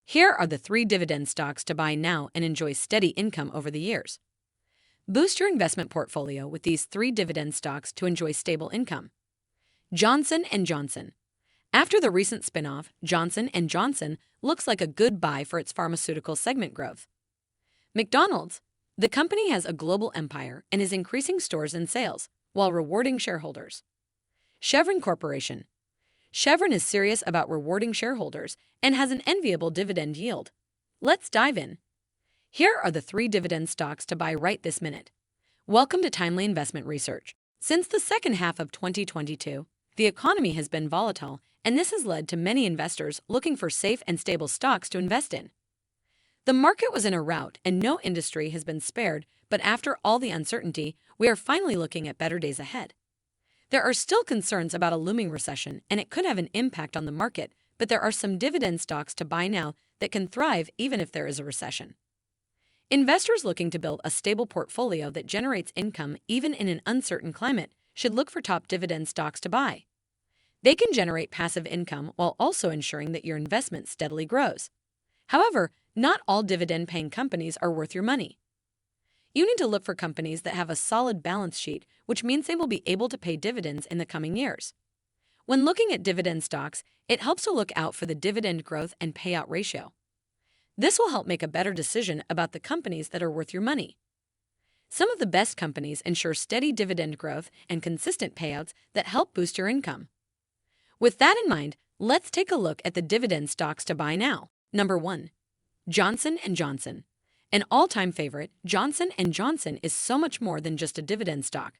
Here are the 3 dividend stocks to buy now and enjoy steady income over the years. Boost your investment portfolio with these 3 dividend stocks to enjoy stable income. Johnson & Johnson. After the recent spin-off, Johnson & Johnson looks like a good buy for its pharmaceutical segment growth. McDonald's. The company has a global empire and is increasing stores and sales while rewarding shareholders. Chevron Corporation. Chevron is serious about rewarding shareholders and has an enviable dividend yield. Let's dive in. Here are the 3 dividend stocks to buy right this minute. Welcome to Timely Investment Research. Since the second half of 2022, the economy has been volatile, and this has led to many investors looking for safe and stable stocks to invest in. The market was in a rout, and no industry has been spared, but after all the uncertainty, we are finally looking at better days ahead. There are still concerns about a looming recession, and it could have an impact on the market, but there are some dividend stocks to buy now that can thrive even if there is a recession. Investors looking to build a stable portfolio that generates income even in an uncertain climate should look for top dividend stocks to buy. They can generate passive income while also ensuring that your investment steadily grows. However, not all dividend-paying companies are worth your money. You need to look for companies that have a solid balance sheet, which means they will be able to pay dividends in the coming years. When looking at dividend stocks, it helps to look out for the dividend growth and payout ratio. This will help make a better decision about the companies that are worth your money. Some of the best companies ensure steady dividend growth and consistent payouts that help boost your income. With that in mind, let's take a look at the dividend stocks to buy now. Number 1. Johnson & Johnson. An all-time favorite, Johnson & Johnson is so much more than just a dividend stock.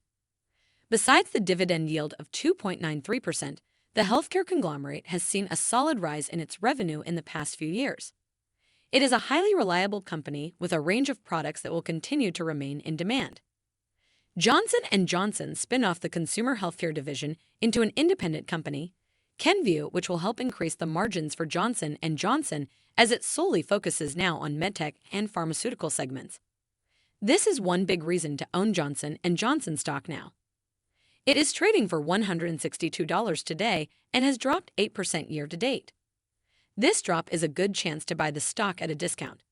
Besides the dividend yield of 2.93%, the healthcare conglomerate has seen a solid rise in its revenue in the past few years. It is a highly reliable company with a range of products that will continue to remain in demand. Johnson & Johnson spin off the consumer healthcare division into an independent company, Kenvue, which will help increase the margins for Johnson & Johnson as it solely focuses now on medtech and pharmaceutical segments. This is one big reason to own Johnson & Johnson stock now. It is trading for $162 today and has dropped 8% year to date. This drop is a good chance to buy the stock at a discount.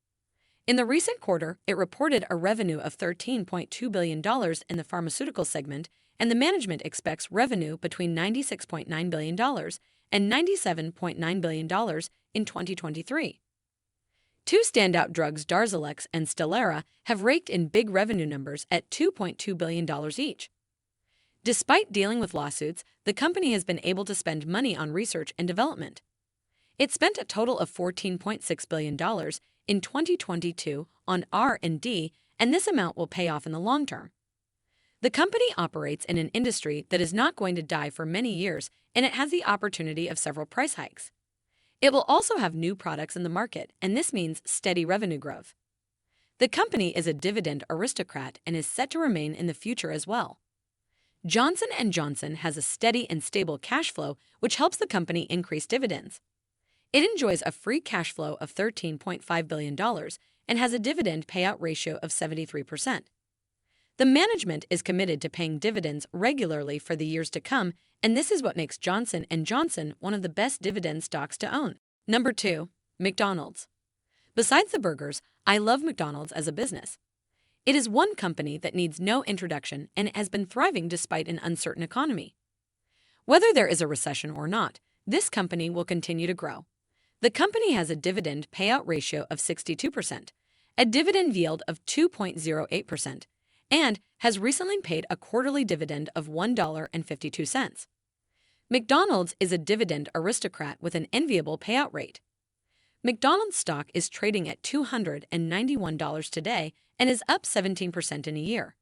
In the recent quarter, it reported a revenue of $13.2 billion in the pharmaceutical segment, and the management expects revenue between $96.9 billion and $97.9 billion in 2023. 2 standout drugs, Darzalex and Stelara, have raked in big revenue numbers at $2.2 billion each. Despite dealing with lawsuits, the company has been able to spend money on research and development. It spent a total of $14.6 billion in 2022 on R&D, and this amount will pay off in the long term. The company operates in an industry that is not going to die for many years, and it has the opportunity of several price hikes. It will also have new products in the market, and this means steady revenue growth. The company is a dividend aristocrat and is set to remain in the future as well. Johnson & Johnson has a steady and stable cash flow, which helps the company increase dividends. It enjoys a free cash flow of $13.5 billion and has a dividend payout ratio of 73%. The management is committed to paying dividends regularly for the years to come, and this is what makes Johnson & Johnson one of the best dividend stocks to own. Number 2. McDonald's. Besides the burgers, I love McDonald's as a business. It is one company that needs no introduction and has been thriving despite an uncertain economy. Whether there is a recession or not, this company will continue to grow. The company has a dividend payout ratio of 62%, a dividend yield of 2.08%, and has recently paid a quarterly dividend of $1.52. McDonald's is a dividend aristocrat with an enviable payout rate. McDonald's stock is trading at $291 today and is up 17% in a year.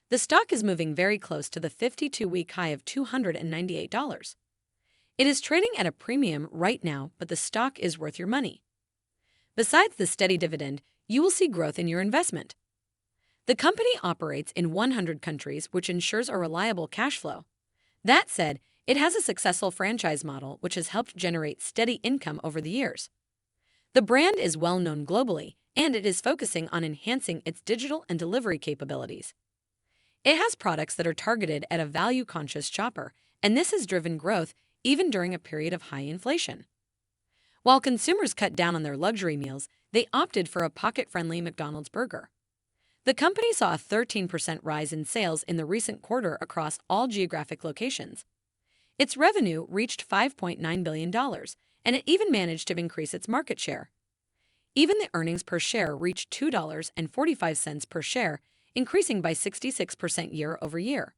The stock is moving very close to the 52-week high of $298. It is trading at a premium right now, but the stock is worth your money. Besides the steady dividend, you will see growth in your investment. The company operates in 100 countries, which ensures a reliable cash flow. That said, it has a successful franchise model which has helped generate steady income over the years. The brand is well known globally, and it is focusing on enhancing its digital and delivery capabilities. It has products that are targeted at a value-conscious shopper, and this has driven growth even during a period of high inflation. While consumers cut down on their luxury meals, they opted for a pocket-friendly McDonald's burger. The company saw a 13% rise in sales in the recent quarter across all geographic locations. Its revenue reached $5.9 billion, and it even managed to increase its market share. Even the earnings per share reached $2.45 per share, increasing by 66% year over year.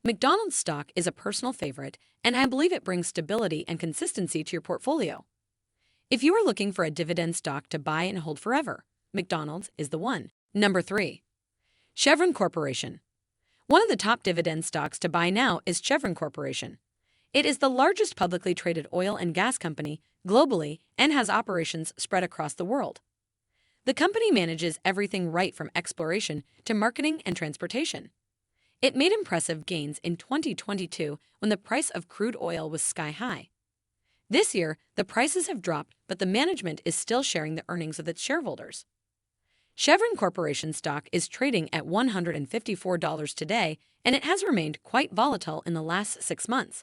McDonald's stock is a personal favorite, and I believe it brings stability and consistency to your portfolio. If you are looking for a dividend stock to buy and hold forever, McDonald's is the one. Number 3. Chevron Corporation. One of the top dividend stocks to buy now is Chevron Corporation. It is the largest publicly traded oil and gas company globally and has operations spread across the world. The company manages everything right from exploration to marketing and transportation. It made impressive gains in 2022 when the price of crude oil was sky high. This year, the prices have dropped, but the management is still sharing the earnings with its shareholders. Chevron Corporation stock is trading at $154 today, and it has remained quite volatile in the last 6 months.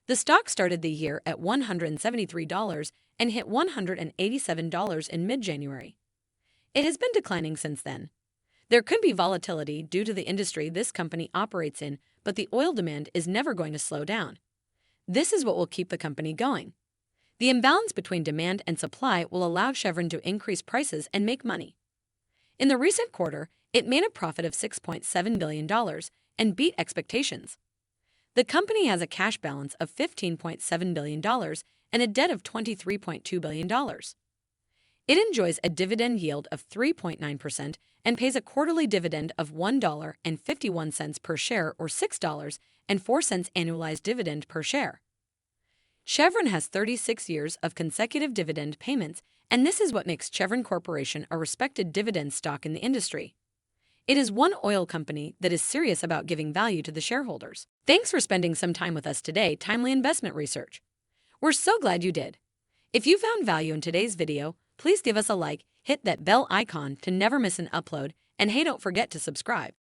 The stock started the year at $173 and hit $187 in mid-January. It has been declining since then. There could be volatility due to the industry this company operates in, but the oil demand is never going to slow down. This is what will keep the company going. The imbalance between demand and supply will allow Chevron to increase prices and make money. In the recent quarter, it made a profit of $6.7 billion and beat expectations. The company has a cash balance of $15.7 billion and a debt of $23.2 billion. It enjoys a dividend yield of 3.9% and pays a quarterly dividend of $1.51 per share or $6.04 annualized dividend per share. Chevron has 36 years of consecutive dividend payments, and this is what makes Chevron Corporation a respected dividend stock in the industry. It is one oil company that is serious about giving value to the shareholders. Thanks for spending some time with us today, Timely Investment Research. We're so glad you did. If you found value in today's video, please give us a like, hit that bell icon to never miss an upload, and hey, don't forget to subscribe.